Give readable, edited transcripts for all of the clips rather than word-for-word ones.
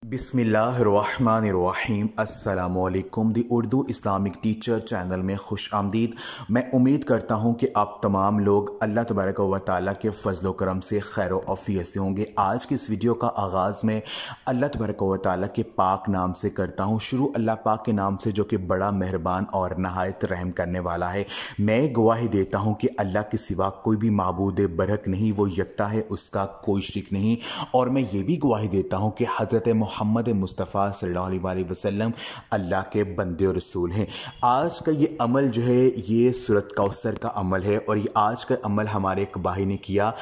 बिस्मिल्लाहिर्रहमानिर्रहीम। अस्सलामुअलैकुम। दी Urdu Islamic teacher channel में खुश आमदीद। मैं उम्मीद करता हूँ कि आप तमाम लोग अल्लाह तबारक व तआला के फ़ज़ल व करम से खैर व आफ़ियत से होंगे। आज की इस वीडियो का आगाज़ में अल्लाह तबारक व तआला के पाक नाम से करता हूँ। शुरू अल्लाह पाक के नाम से जो कि बड़ा मेहरबान और नहायत रहम करने वाला है। मैं गवाही देता हूँ कि अल्लाह के सिवा कोई भी माबूद बरहक नहीं, वो यकता है, उसका कोई शरीक नहीं। और मैं ये भी गवाही देता हूँ कि हज़रत मोहम्मद मुस्तफ़ा सल्लल्लाहु अलैहि वसल्लम अल्लाह के बंदे और रसूल हैं। आज का ये अमल जो है ये सूरत कौसर का अमल है, और ये आज का अमल हमारे एक भाई ने किया।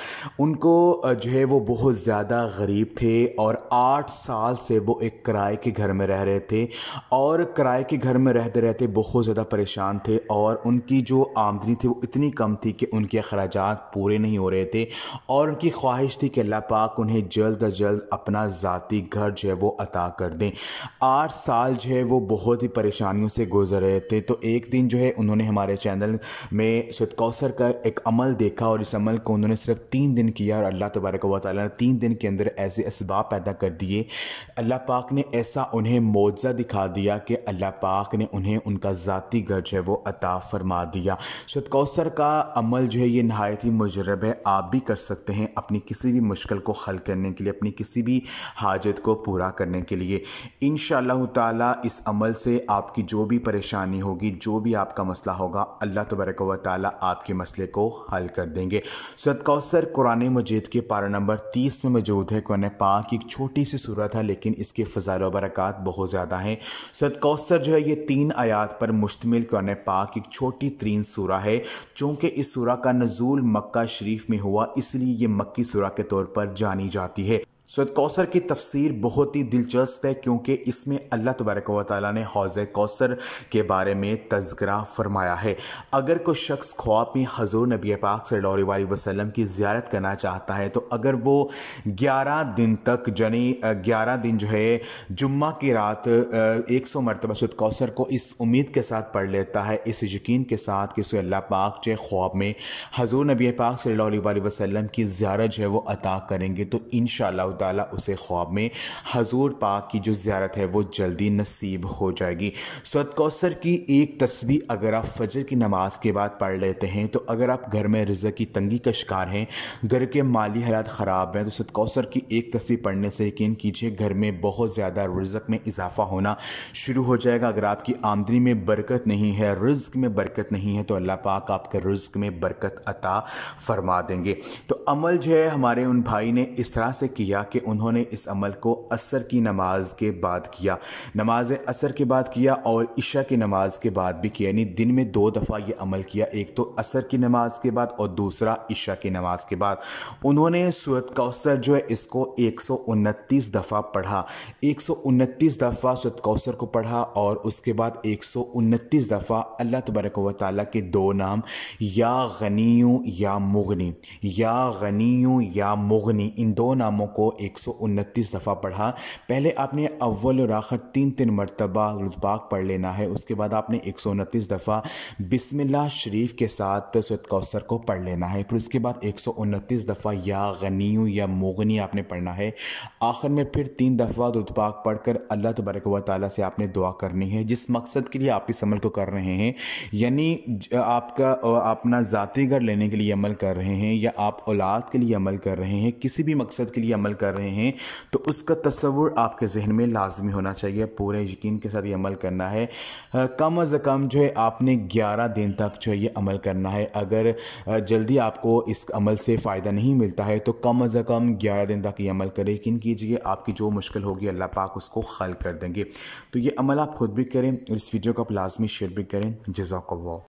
उनको जो है वो बहुत ज़्यादा गरीब थे और 8 साल से वो एक किराए के घर में रह रहे थे, और किराए के घर में रहते रहते बहुत ज़्यादा परेशान थे, और उनकी जो आमदनी थी वो इतनी कम थी कि उनके अखराजात पूरे नहीं हो रहे थे, और उनकी ख्वाहिश थी कि अल्लाह पाक उन्हें जल्द अज जल्द अपना ज़ाती घर जो है वो अता कर दें। 8 साल जो है वो बहुत ही परेशानियों से गुजर रहे थे। तो एक दिन जो है उन्होंने हमारे चैनल में सूरत कौसर का एक अमल देखा, और इस अमल को उन्होंने सिर्फ 3 दिन किया, और अल्लाह तबारक व तआला ने 3 दिन के अंदर ऐसे असबाब पैदा कर दिए। अल्लाह पाक ने ऐसा उन्हें मौजज़ा दिखा दिया कि अल्लाह पाक ने उन्हें उनका ज़ाती घर जो है वो अता फरमा दिया। सूरत कौसर का अमल जो है ये नहायत ही मुजरब है। आप भी कर सकते हैं अपनी किसी भी मुश्किल को हल करने के लिए, अपनी किसी भी हाजत को पूरा करने के लिए। इंशाअल्लाह ताला इस अमल से आपकी जो भी परेशानी होगी, जो भी आपका मसला होगा, अल्लाह तबारक व तआला आपके मसले को हल कर देंगे। सूरत कौसर कुरान मजीद के पारा नंबर 30 में मौजूद है। कुरान पाक एक छोटी सी सूरत है, लेकिन इसके फ़ज़ाइल व बरक़ात बहुत ज़्यादा हैं। सूरत कौसर जो है ये 3 आयात पर मुश्तमिल कुरान पाक एक छोटी तरीन सूरा है। चूँकि इस सूरा का नज़ूल मक्का शरीफ में हुआ, इसलिए ये मक्की सूरा के तौर पर जानी जाती है। सूरत कौसर की तफसीर बहुत ही दिलचस्प है, क्योंकि इसमें अल्लाह तबारक व तआला ने हौज़ कौसर के बारे में तज़किरा फरमाया है। अगर कोई शख्स ख्वाब में हज़ूर नबी पाक सल्लल्लाहु अलैहि वसल्लम की ज़ियारत करना चाहता है, तो अगर वो 11 दिन तक यानी 11 दिन जो है जुम्मा की रात 100 मरतबा सूरत कौसर को इस उम्मीद के साथ पढ़ लेता है, इस यकीन के साथ कि उसे अल्लाह पाक जो ख्वाब में हज़ूर नबी पाक सल्लल्लाहु अलैहि वसल्लम की ज़ियारत जो है वो अता करेंगे, तो इंशाअल्लाह ताला उसे ख्वाब में हजूर पाक की जो ज़ियारत है वो जल्दी नसीब हो जाएगी। सूरत कौसर की एक तस्बीह अगर आप फजर की नमाज के बाद पढ़ लेते हैं, तो अगर आप घर में रिज़्क़ की तंगी का शिकार हैं, घर के माली हालात ख़राब हैं, तो सूरत कौसर की एक तस्बीह पढ़ने से यकीन कीजिए घर में बहुत ज़्यादा रिज़्क़ में इजाफा होना शुरू हो जाएगा। अगर आपकी आमदनी में बरकत नहीं है, रिज़्क़ में बरकत नहीं है, तो अल्लाह पाक आपके रिज़्क़ में बरकत अता फरमा देंगे। तो अमल जो है हमारे उन भाई ने इस तरह से किया कि उन्होंने इस अमल को असर की नमाज के बाद किया, नमाज असर के बाद किया, और इशा की नमाज के बाद भी किया, यानी दिन में 2 दफ़ा ये अमल किया। एक तो असर की नमाज के बाद और दूसरा इशा की नमाज के बाद। उन्होंने सूरत कौसर जो है इसको 129 दफ़ा पढ़ा, 129 दफ़ा सूरत कौसर को पढ़ा, और उसके बाद 129 दफ़ा अल्लाह तबारक व तआला के 2 नाम या गनीयु या मुगनी, या गनीयु या मुगनी, इन 2 नामों को 129 दफ़ा पढ़ा। पहले आपने अव्वल और आखिर 3-3 मरतबा दुरूद पाक पढ़ लेना है। उसके बाद आपने 129 दफ़ा बिस्मिल्लाह शरीफ के साथ सूरत कौसर को पढ़ लेना है। फिर उसके बाद 129 दफ़ा या गनीयु या मुगनी आपने पढ़ना है। आखिर में फिर 3 दफ़ा दुरूद पाक पढ़कर अल्लाह तबारक व तआला से आपने दुआ करनी है, जिस मकसद के लिए आप इस अमल को कर रहे हैं, यानी आपका अपना ज़ाती घर लेने के लिए अमल कर रहे हैं, या आप औलाद के लिए अमल कर रहे हैं, किसी भी मकसद के लिए अमल कर रहे हैं, तो उसका तस्वुर आपके जहन में लाजमी होना चाहिए। पूरे यकीन के साथ ये अमल करना है। कम अज़ कम जो है आपने 11 दिन तक जो है ये अमल करना है। अगर जल्दी आपको इस अमल से फ़ायदा नहीं मिलता है, तो कम अज़ कम 11 दिन तक ये अमल करें। यकीन कीजिए आपकी जो मुश्किल होगी अल्लाह पाक उसको हल कर देंगे। तो ये अमल आप खुद भी करें, और इस वीडियो को आप लाजमी शेयर भी करें। जज़ाकल्लाह।